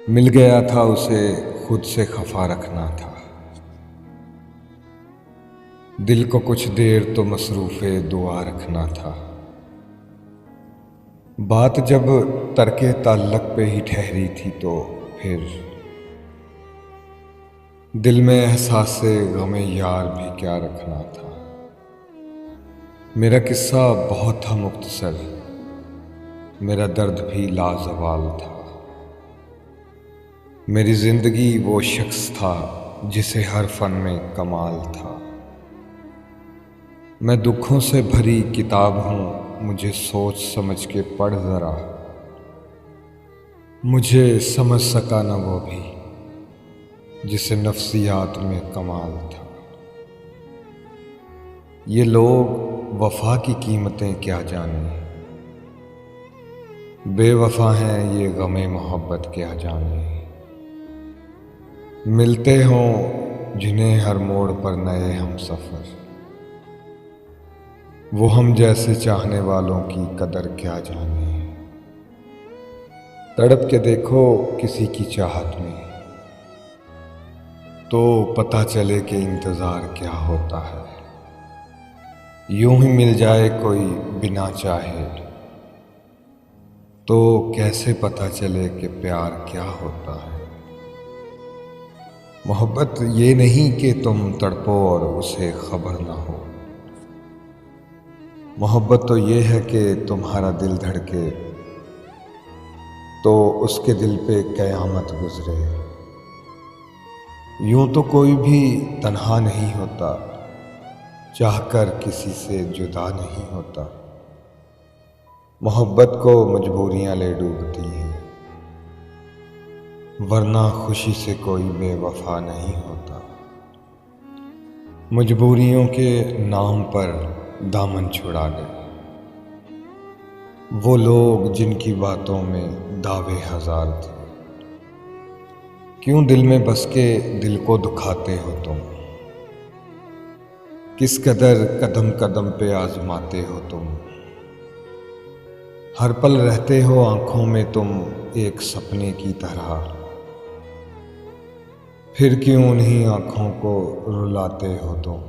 मिल गया था उसे खुद से खफा रखना था। दिल को कुछ देर तो मसरूफ़े दुआ रखना था। बात जब तरके ताल्लुक़ पे ही ठहरी थी तो फिर दिल में एहसासे गमे यार भी क्या रखना था। मेरा किस्सा बहुत था मुख्तसर, मेरा दर्द भी लाजवाल था। मेरी जिंदगी वो शख्स था जिसे हर फन में कमाल था। मैं दुखों से भरी किताब हूँ, मुझे सोच समझ के पढ़ जरा। मुझे समझ सका न वो भी जिसे नफ्सियात में कमाल था। ये लोग वफा की कीमतें क्या जाने, बेवफा हैं ये गमे मोहब्बत क्या जाने। मिलते हों जिन्हें हर मोड़ पर नए हम सफ़र, वो हम जैसे चाहने वालों की कदर क्या जाने। तड़प के देखो किसी की चाहत में तो पता चले कि इंतज़ार क्या होता है। यूं ही मिल जाए कोई बिना चाहे तो कैसे पता चले कि प्यार क्या होता है। मोहब्बत ये नहीं कि तुम तड़पो और उसे खबर ना हो। मोहब्बत तो ये है कि तुम्हारा दिल धड़के तो उसके दिल पे क़यामत गुजरे। यूं तो कोई भी तन्हा नहीं होता, चाहकर किसी से जुदा नहीं होता। मोहब्बत को मजबूरियां ले डूबती हैं, वरना खुशी से कोई बेवफा नहीं होता। मजबूरियों के नाम पर दामन छुड़ा गए वो लोग जिनकी बातों में दावे हजार थे। क्यों दिल में बस के दिल को दुखाते हो तुम, किस कदर कदम कदम पे आजमाते हो तुम। हर पल रहते हो आंखों में तुम एक सपने की तरह, फिर क्यों उन्हीं आंखों को रुलाते हो तुम।